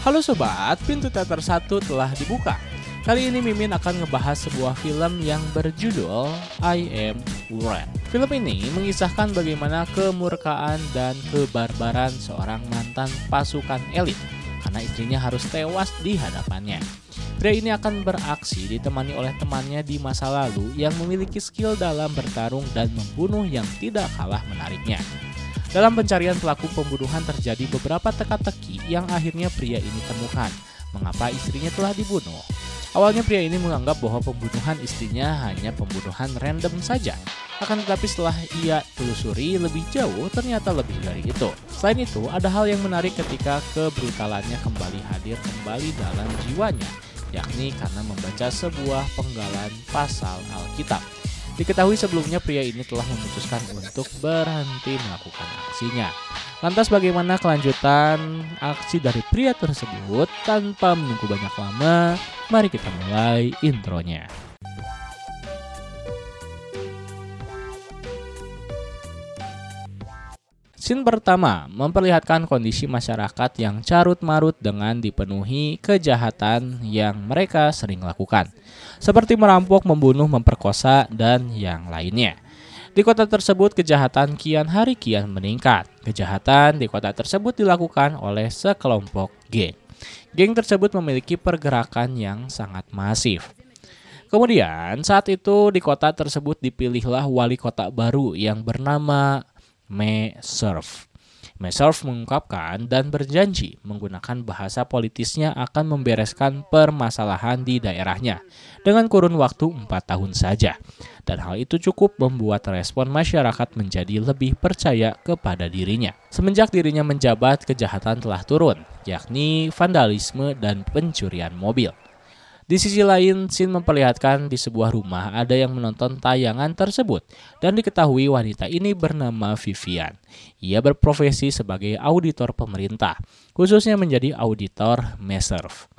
Halo sobat, pintu teater 1 telah dibuka. Kali ini Mimin akan ngebahas sebuah film yang berjudul I Am Legend. Film ini mengisahkan bagaimana kemurkaan dan kebarbaran seorang mantan pasukan elit karena istrinya harus tewas di hadapannya. Pria ini akan beraksi ditemani oleh temannya di masa lalu yang memiliki skill dalam bertarung dan membunuh yang tidak kalah menariknya. Dalam pencarian pelaku pembunuhan terjadi beberapa teka-teki yang akhirnya pria ini temukan. Mengapa istrinya telah dibunuh? Awalnya pria ini menganggap bahwa pembunuhan istrinya hanya pembunuhan random saja. Akan tetapi setelah ia telusuri lebih jauh, ternyata lebih dari itu. Selain itu, ada hal yang menarik ketika kebrutalannya kembali hadir kembali dalam jiwanya, yakni karena membaca sebuah penggalan pasal Alkitab. Diketahui sebelumnya pria ini telah memutuskan untuk berhenti melakukan aksinya. Lantas bagaimana kelanjutan aksi dari pria tersebut? Tanpa menunggu banyak lama, mari kita mulai intronya. Scene pertama memperlihatkan kondisi masyarakat yang carut-marut dengan dipenuhi kejahatan yang mereka sering lakukan, seperti merampok, membunuh, memperkosa, dan yang lainnya. Di kota tersebut kejahatan kian hari kian meningkat. Kejahatan di kota tersebut dilakukan oleh sekelompok geng. Geng tersebut memiliki pergerakan yang sangat masif. Kemudian saat itu di kota tersebut dipilihlah wali kota baru yang bernama Meserve. Meserve mengungkapkan dan berjanji menggunakan bahasa politisnya akan membereskan permasalahan di daerahnya dengan kurun waktu 4 tahun saja. Dan hal itu cukup membuat respon masyarakat menjadi lebih percaya kepada dirinya. Semenjak dirinya menjabat, kejahatan telah turun, yakni vandalisme dan pencurian mobil. Di sisi lain, scene memperlihatkan di sebuah rumah ada yang menonton tayangan tersebut dan diketahui wanita ini bernama Vivian. Ia berprofesi sebagai auditor pemerintah, khususnya menjadi auditor Meserve.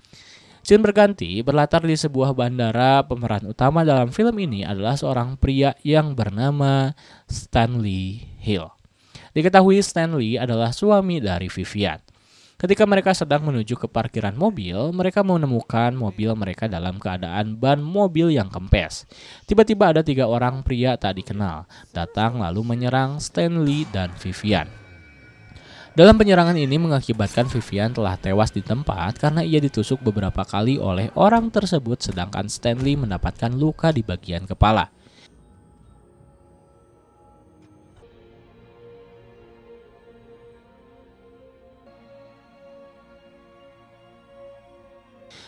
Scene berganti berlatar di sebuah bandara. Pemeran utama dalam film ini adalah seorang pria yang bernama Stanley Hill. Diketahui Stanley adalah suami dari Vivian. Ketika mereka sedang menuju ke parkiran mobil, mereka menemukan mobil mereka dalam keadaan ban mobil yang kempes. Tiba-tiba ada 3 orang pria tak dikenal datang lalu menyerang Stanley dan Vivian. Dalam penyerangan ini mengakibatkan Vivian telah tewas di tempat karena ia ditusuk beberapa kali oleh orang tersebut, sedangkan Stanley mendapatkan luka di bagian kepala.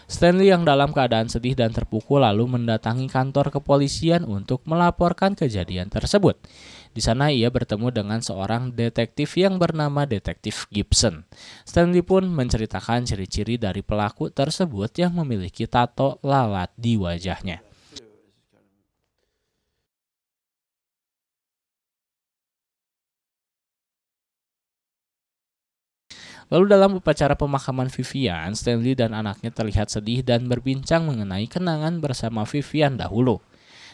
Stanley yang dalam keadaan sedih dan terpukul lalu mendatangi kantor kepolisian untuk melaporkan kejadian tersebut. Di sana ia bertemu dengan seorang detektif yang bernama Detektif Gibson. Stanley pun menceritakan ciri-ciri dari pelaku tersebut yang memiliki tato lalat di wajahnya. Lalu dalam upacara pemakaman Vivian, Stanley dan anaknya terlihat sedih dan berbincang mengenai kenangan bersama Vivian dahulu.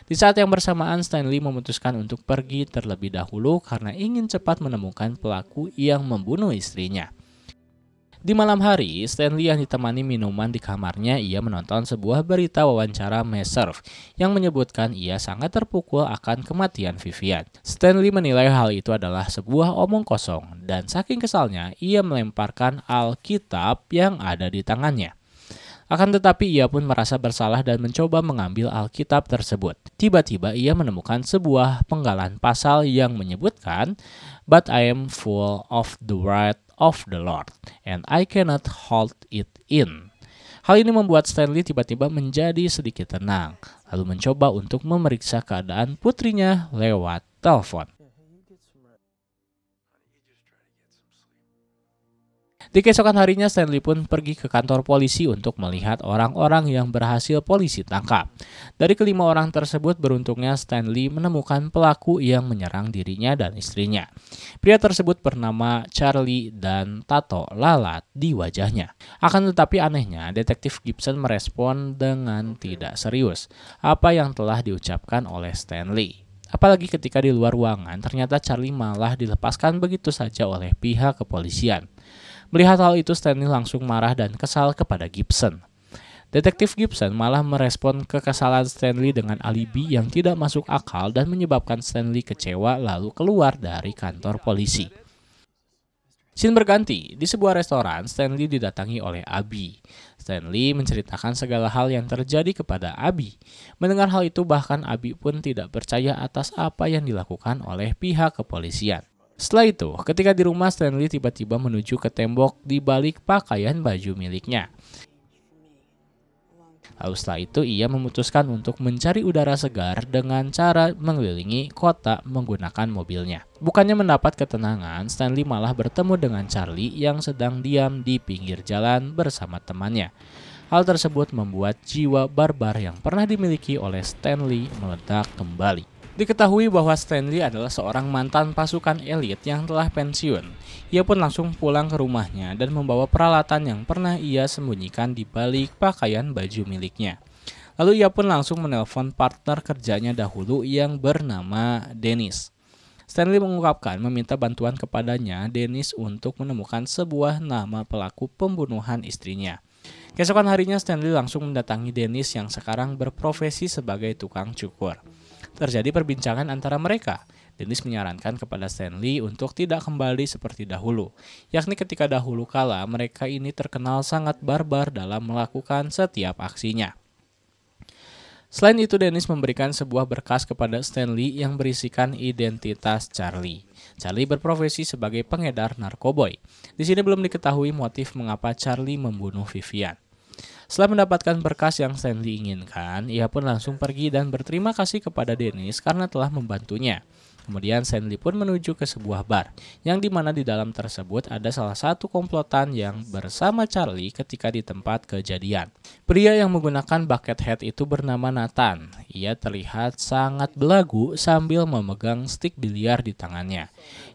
Di saat yang bersamaan, Stanley memutuskan untuk pergi terlebih dahulu karena ingin cepat menemukan pelaku yang membunuh istrinya. Di malam hari, Stanley yang ditemani minuman di kamarnya, ia menonton sebuah berita wawancara Meserve yang menyebutkan ia sangat terpukul akan kematian Vivian. Stanley menilai hal itu adalah sebuah omong kosong dan saking kesalnya ia melemparkan Alkitab yang ada di tangannya. Akan tetapi ia pun merasa bersalah dan mencoba mengambil Alkitab tersebut. Tiba-tiba ia menemukan sebuah penggalan pasal yang menyebutkan, "But I am full of the wrath of the Lord, and I cannot hold it in." Hal ini membuat Stanley tiba-tiba menjadi sedikit tenang, lalu mencoba untuk memeriksa keadaan putrinya lewat telepon. Di keesokan harinya, Stanley pun pergi ke kantor polisi untuk melihat orang-orang yang berhasil polisi tangkap. Dari kelima orang tersebut, beruntungnya Stanley menemukan pelaku yang menyerang dirinya dan istrinya. Pria tersebut bernama Charlie dan tato lalat di wajahnya. Akan tetapi anehnya, Detektif Gibson merespon dengan tidak serius apa yang telah diucapkan oleh Stanley. Apalagi ketika di luar ruangan, ternyata Charlie malah dilepaskan begitu saja oleh pihak kepolisian. Melihat hal itu, Stanley langsung marah dan kesal kepada Gibson. Detektif Gibson malah merespon kekesalan Stanley dengan alibi yang tidak masuk akal dan menyebabkan Stanley kecewa lalu keluar dari kantor polisi. Scene berganti, di sebuah restoran, Stanley didatangi oleh Abby. Stanley menceritakan segala hal yang terjadi kepada Abby. Mendengar hal itu, bahkan Abby pun tidak percaya atas apa yang dilakukan oleh pihak kepolisian. Setelah itu, ketika di rumah, Stanley tiba-tiba menuju ke tembok di balik pakaian baju miliknya. Lalu setelah itu ia memutuskan untuk mencari udara segar dengan cara mengelilingi kota menggunakan mobilnya. Bukannya mendapat ketenangan, Stanley malah bertemu dengan Charlie yang sedang diam di pinggir jalan bersama temannya. Hal tersebut membuat jiwa barbar yang pernah dimiliki oleh Stanley meledak kembali. Diketahui bahwa Stanley adalah seorang mantan pasukan elit yang telah pensiun. Ia pun langsung pulang ke rumahnya dan membawa peralatan yang pernah ia sembunyikan di balik pakaian baju miliknya. Lalu ia pun langsung menelpon partner kerjanya dahulu yang bernama Dennis. Stanley mengungkapkan meminta bantuan kepadanya Dennis untuk menemukan sebuah nama pelaku pembunuhan istrinya. Keesokan harinya Stanley langsung mendatangi Dennis yang sekarang berprofesi sebagai tukang cukur. Terjadi perbincangan antara mereka. Dennis menyarankan kepada Stanley untuk tidak kembali seperti dahulu, yakni ketika dahulu kala mereka ini terkenal sangat barbar dalam melakukan setiap aksinya. Selain itu, Dennis memberikan sebuah berkas kepada Stanley yang berisikan identitas Charlie. Charlie berprofesi sebagai pengedar narkoboy. Di sini belum diketahui motif mengapa Charlie membunuh Vivian. Setelah mendapatkan berkas yang Stanley inginkan, ia pun langsung pergi dan berterima kasih kepada Dennis karena telah membantunya. Kemudian Stanley pun menuju ke sebuah bar, yang dimana di dalam tersebut ada salah satu komplotan yang bersama Charlie ketika di tempat kejadian. Pria yang menggunakan bucket hat itu bernama Nathan. Ia terlihat sangat belagu sambil memegang stik biliar di tangannya.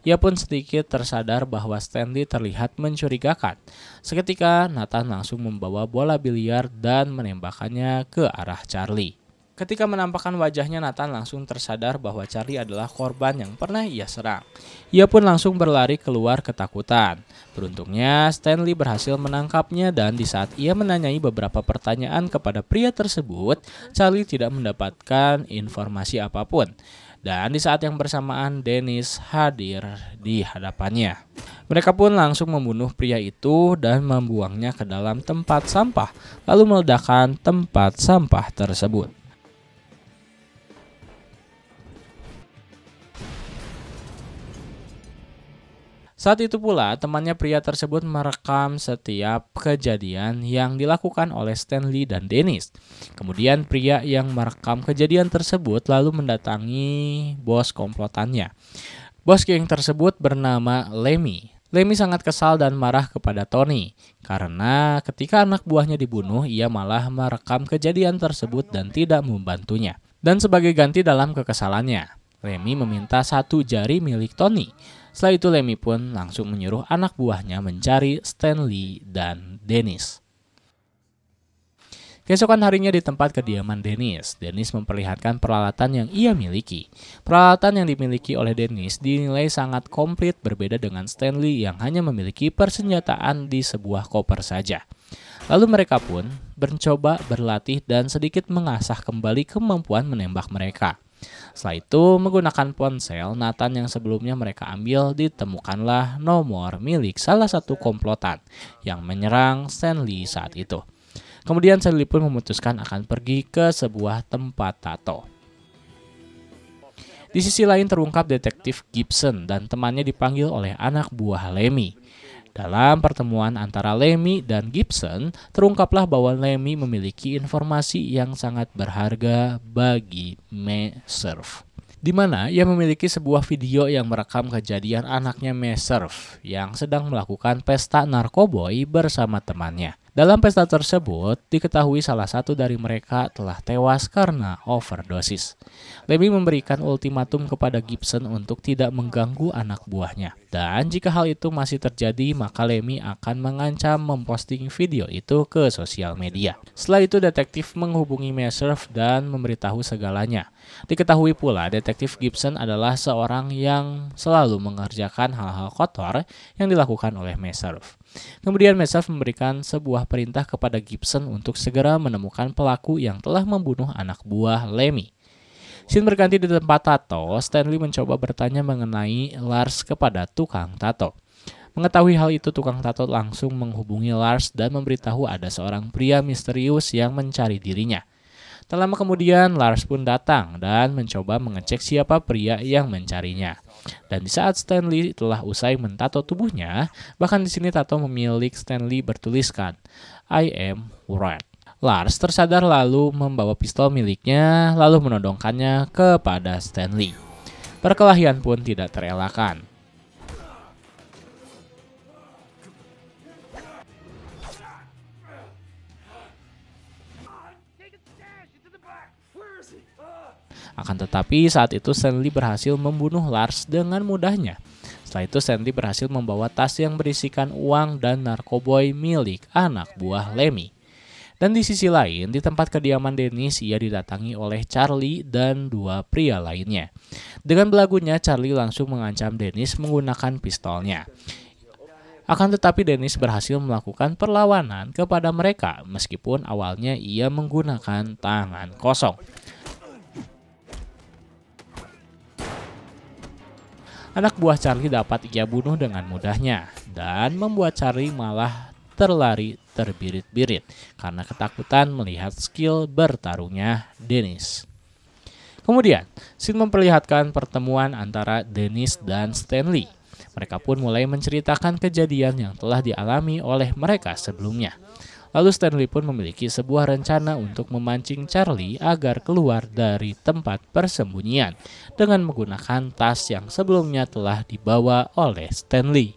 Ia pun sedikit tersadar bahwa Stanley terlihat mencurigakan. Seketika Nathan langsung membawa bola biliar dan menembakkannya ke arah Charlie. Ketika menampakkan wajahnya, Nathan langsung tersadar bahwa Charlie adalah korban yang pernah ia serang. Ia pun langsung berlari keluar ketakutan. Beruntungnya, Stanley berhasil menangkapnya dan di saat ia menanyai beberapa pertanyaan kepada pria tersebut, Charlie tidak mendapatkan informasi apapun. Dan di saat yang bersamaan, Dennis hadir di hadapannya. Mereka pun langsung membunuh pria itu dan membuangnya ke dalam tempat sampah, lalu meledakkan tempat sampah tersebut. Saat itu pula, temannya pria tersebut merekam setiap kejadian yang dilakukan oleh Stanley dan Dennis. Kemudian pria yang merekam kejadian tersebut lalu mendatangi bos komplotannya. Bos geng tersebut bernama Lemmy. Lemmy sangat kesal dan marah kepada Tony, karena ketika anak buahnya dibunuh, ia malah merekam kejadian tersebut dan tidak membantunya. Dan sebagai ganti dalam kekesalannya, Lemmy meminta satu jari milik Tony. Setelah itu Lemmy pun langsung menyuruh anak buahnya mencari Stanley dan Dennis. Keesokan harinya di tempat kediaman Dennis memperlihatkan peralatan yang ia miliki. Peralatan yang dimiliki oleh Dennis dinilai sangat komplit, berbeda dengan Stanley yang hanya memiliki persenjataan di sebuah koper saja. Lalu mereka pun mencoba berlatih dan sedikit mengasah kembali kemampuan menembak mereka. Setelah itu, menggunakan ponsel Nathan yang sebelumnya mereka ambil, ditemukanlah nomor milik salah satu komplotan yang menyerang Stanley saat itu. Kemudian Stanley pun memutuskan akan pergi ke sebuah tempat tato. Di sisi lain terungkap detektif Gibson dan temannya dipanggil oleh anak buah Lemmy. Dalam pertemuan antara Lemmy dan Gibson, terungkaplah bahwa Lemmy memiliki informasi yang sangat berharga bagi Meserve, di mana ia memiliki sebuah video yang merekam kejadian anaknya Meserve yang sedang melakukan pesta narkoboy bersama temannya. Dalam pesta tersebut, diketahui salah satu dari mereka telah tewas karena overdosis. Lemmy memberikan ultimatum kepada Gibson untuk tidak mengganggu anak buahnya. Dan jika hal itu masih terjadi, maka Lemmy akan mengancam memposting video itu ke sosial media. Setelah itu, detektif menghubungi Meserve dan memberitahu segalanya. Diketahui pula, detektif Gibson adalah seorang yang selalu mengerjakan hal-hal kotor yang dilakukan oleh Meserve. Kemudian Messerv memberikan sebuah perintah kepada Gibson untuk segera menemukan pelaku yang telah membunuh anak buah Lemmy. Scene berganti di tempat tato. Stanley mencoba bertanya mengenai Lars kepada tukang tato. Mengetahui hal itu, tukang tato langsung menghubungi Lars dan memberitahu ada seorang pria misterius yang mencari dirinya. Tak lama kemudian, Lars pun datang dan mencoba mengecek siapa pria yang mencarinya. Dan di saat Stanley telah usai mentato tubuhnya, bahkan di sini tato pemilik Stanley bertuliskan, "I am Red." Lars tersadar lalu membawa pistol miliknya lalu menodongkannya kepada Stanley. Perkelahian pun tidak terelakkan. Akan tetapi saat itu Stanley berhasil membunuh Lars dengan mudahnya. Setelah itu Stanley berhasil membawa tas yang berisikan uang dan narkoboy milik anak buah Lemmy. Dan di sisi lain, di tempat kediaman Dennis, ia didatangi oleh Charlie dan dua pria lainnya. Dengan belagunya, Charlie langsung mengancam Dennis menggunakan pistolnya. Akan tetapi Dennis berhasil melakukan perlawanan kepada mereka, meskipun awalnya ia menggunakan tangan kosong. Anak buah Charlie dapat ia bunuh dengan mudahnya, dan membuat Charlie malah terlari terbirit-birit karena ketakutan melihat skill bertarungnya Dennis. Kemudian, scene memperlihatkan pertemuan antara Dennis dan Stanley. Mereka pun mulai menceritakan kejadian yang telah dialami oleh mereka sebelumnya. Lalu Stanley pun memiliki sebuah rencana untuk memancing Charlie agar keluar dari tempat persembunyian dengan menggunakan tas yang sebelumnya telah dibawa oleh Stanley.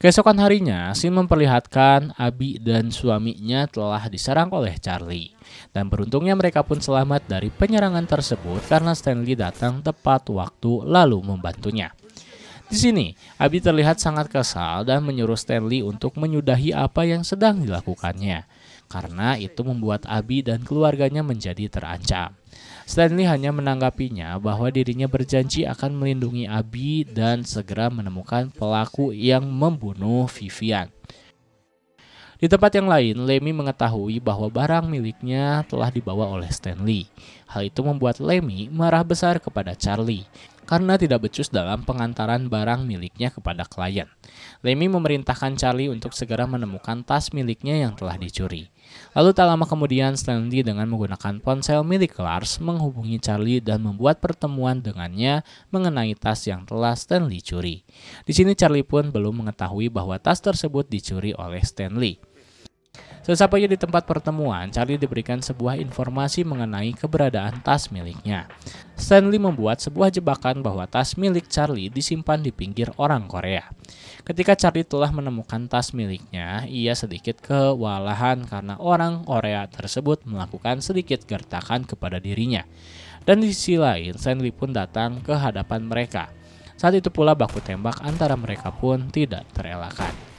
Keesokan harinya, Scene memperlihatkan Abby dan suaminya telah diserang oleh Charlie. Dan beruntungnya mereka pun selamat dari penyerangan tersebut karena Stanley datang tepat waktu lalu membantunya. Di sini, Abby terlihat sangat kesal dan menyuruh Stanley untuk menyudahi apa yang sedang dilakukannya. Karena itu membuat Abby dan keluarganya menjadi terancam. Stanley hanya menanggapinya bahwa dirinya berjanji akan melindungi Abby dan segera menemukan pelaku yang membunuh Vivian. Di tempat yang lain, Lemmy mengetahui bahwa barang miliknya telah dibawa oleh Stanley. Hal itu membuat Lemmy marah besar kepada Charlie karena tidak becus dalam pengantaran barang miliknya kepada klien. Lemmy memerintahkan Charlie untuk segera menemukan tas miliknya yang telah dicuri. Lalu tak lama kemudian Stanley dengan menggunakan ponsel milik Lars menghubungi Charlie dan membuat pertemuan dengannya mengenai tas yang telah Stanley curi. Di sini Charlie pun belum mengetahui bahwa tas tersebut dicuri oleh Stanley. Sesampainya di tempat pertemuan, Charlie diberikan sebuah informasi mengenai keberadaan tas miliknya. Stanley membuat sebuah jebakan bahwa tas milik Charlie disimpan di pinggir orang Korea. Ketika Charlie telah menemukan tas miliknya, ia sedikit kewalahan karena orang Korea tersebut melakukan sedikit gertakan kepada dirinya. Dan di sisi lain, Stanley pun datang ke hadapan mereka. Saat itu pula baku tembak antara mereka pun tidak terelakkan.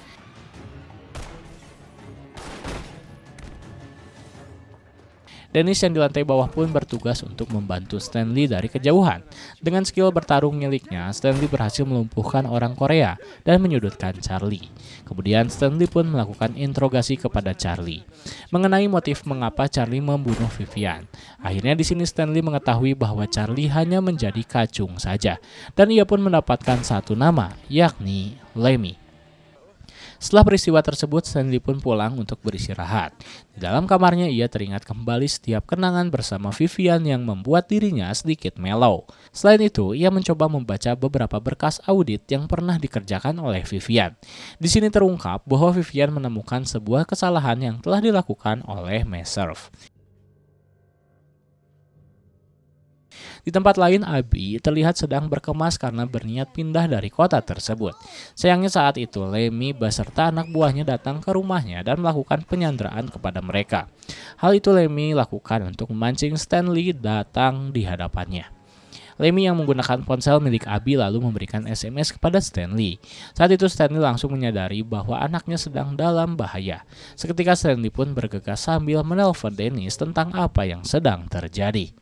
Dennis yang di lantai bawah pun bertugas untuk membantu Stanley dari kejauhan. Dengan skill bertarung miliknya, Stanley berhasil melumpuhkan orang Korea dan menyudutkan Charlie. Kemudian Stanley pun melakukan interogasi kepada Charlie mengenai motif mengapa Charlie membunuh Vivian. Akhirnya di sini Stanley mengetahui bahwa Charlie hanya menjadi kacung saja dan ia pun mendapatkan satu nama, yakni Lemmy. Setelah peristiwa tersebut, Stanley pun pulang untuk beristirahat. Di dalam kamarnya, ia teringat kembali setiap kenangan bersama Vivian yang membuat dirinya sedikit mellow. Selain itu, ia mencoba membaca beberapa berkas audit yang pernah dikerjakan oleh Vivian. Di sini terungkap bahwa Vivian menemukan sebuah kesalahan yang telah dilakukan oleh Messerv. Di tempat lain, Abby terlihat sedang berkemas karena berniat pindah dari kota tersebut. Sayangnya saat itu, Lemmy beserta anak buahnya datang ke rumahnya dan melakukan penyanderaan kepada mereka. Hal itu Lemmy lakukan untuk memancing Stanley datang di hadapannya. Lemmy yang menggunakan ponsel milik Abby lalu memberikan SMS kepada Stanley. Saat itu Stanley langsung menyadari bahwa anaknya sedang dalam bahaya. Seketika Stanley pun bergegas sambil menelpon Dennis tentang apa yang sedang terjadi.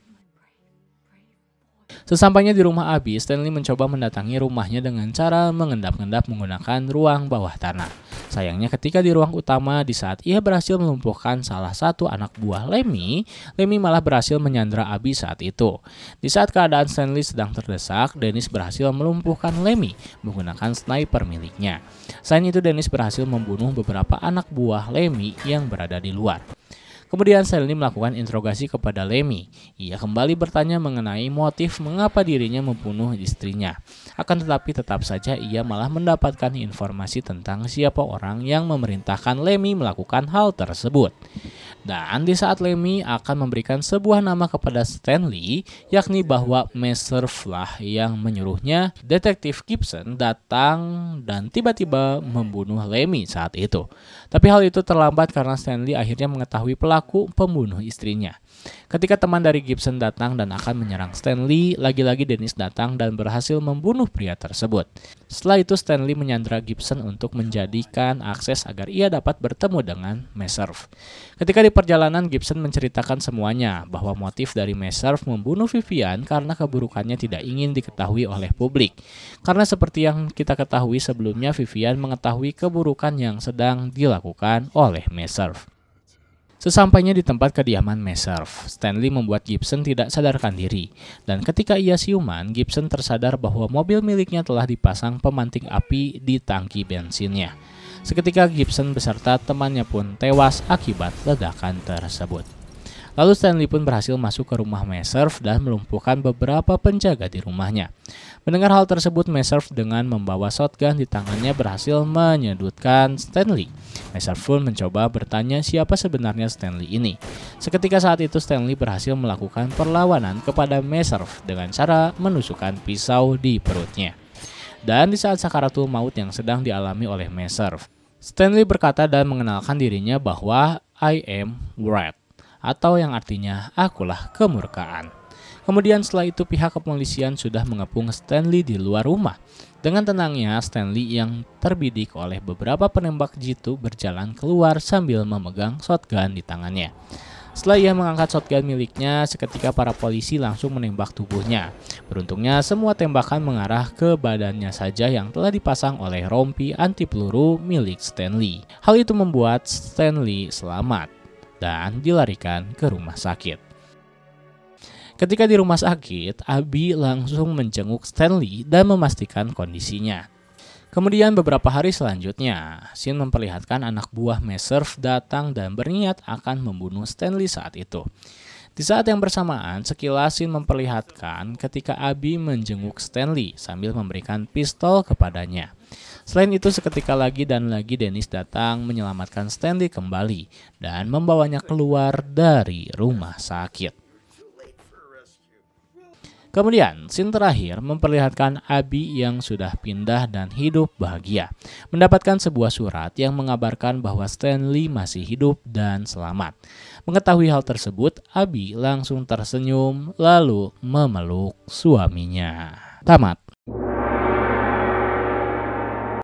Sesampainya di rumah Abi, Stanley mencoba mendatangi rumahnya dengan cara mengendap-endap menggunakan ruang bawah tanah. Sayangnya ketika di ruang utama, di saat ia berhasil melumpuhkan salah satu anak buah Lemmy, Lemmy malah berhasil menyandra Abi saat itu. Di saat keadaan Stanley sedang terdesak, Dennis berhasil melumpuhkan Lemmy menggunakan sniper miliknya. Selain itu, Dennis berhasil membunuh beberapa anak buah Lemmy yang berada di luar. Kemudian Stanley melakukan interogasi kepada Lemmy. Ia kembali bertanya mengenai motif mengapa dirinya membunuh istrinya. Akan tetapi tetap saja ia malah mendapatkan informasi tentang siapa orang yang memerintahkan Lemmy melakukan hal tersebut. Dan di saat Lemmy akan memberikan sebuah nama kepada Stanley, yakni bahwa Meserve lah yang menyuruhnya, Detektif Gibson datang dan tiba-tiba membunuh Lemmy saat itu. Tapi hal itu terlambat karena Stanley akhirnya mengetahui pelaku pembunuh istrinya. Ketika teman dari Gibson datang dan akan menyerang Stanley, lagi-lagi Dennis datang dan berhasil membunuh pria tersebut. Setelah itu Stanley menyandra Gibson untuk menjadikan akses agar ia dapat bertemu dengan Meserve. Ketika di perjalanan, Gibson menceritakan semuanya, bahwa motif dari Meserve membunuh Vivian karena keburukannya tidak ingin diketahui oleh publik. Karena seperti yang kita ketahui sebelumnya, Vivian mengetahui keburukan yang sedang dilakukan oleh Meserve. Sesampainya di tempat kediaman Meserve, Stanley membuat Gibson tidak sadarkan diri. Dan ketika ia siuman, Gibson tersadar bahwa mobil miliknya telah dipasang pemantik api di tangki bensinnya. Seketika Gibson beserta temannya pun tewas akibat ledakan tersebut. Lalu Stanley pun berhasil masuk ke rumah Meserve dan melumpuhkan beberapa penjaga di rumahnya. Mendengar hal tersebut, Meserve dengan membawa shotgun di tangannya berhasil menyudutkan Stanley. Meserve pun mencoba bertanya siapa sebenarnya Stanley ini. Seketika saat itu Stanley berhasil melakukan perlawanan kepada Meserve dengan cara menusukkan pisau di perutnya. Dan di saat sakaratul maut yang sedang dialami oleh Meserve, Stanley berkata dan mengenalkan dirinya bahwa I am Wrath, atau yang artinya akulah kemurkaan. Kemudian setelah itu pihak kepolisian sudah mengepung Stanley di luar rumah. Dengan tenangnya Stanley yang terbidik oleh beberapa penembak jitu berjalan keluar sambil memegang shotgun di tangannya. Setelah ia mengangkat shotgun miliknya, seketika para polisi langsung menembak tubuhnya. Beruntungnya semua tembakan mengarah ke badannya saja yang telah dipasang oleh rompi anti peluru milik Stanley. Hal itu membuat Stanley selamat dan dilarikan ke rumah sakit. Ketika di rumah sakit, Abi langsung menjenguk Stanley dan memastikan kondisinya. Kemudian beberapa hari selanjutnya, scene memperlihatkan anak buah Meserve datang dan berniat akan membunuh Stanley saat itu. Di saat yang bersamaan, sekilas scene memperlihatkan ketika Abi menjenguk Stanley sambil memberikan pistol kepadanya. Selain itu, seketika lagi dan lagi Dennis datang menyelamatkan Stanley kembali dan membawanya keluar dari rumah sakit. Kemudian, scene terakhir memperlihatkan Abi yang sudah pindah dan hidup bahagia, mendapatkan sebuah surat yang mengabarkan bahwa Stanley masih hidup dan selamat. Mengetahui hal tersebut, Abi langsung tersenyum lalu memeluk suaminya. Tamat.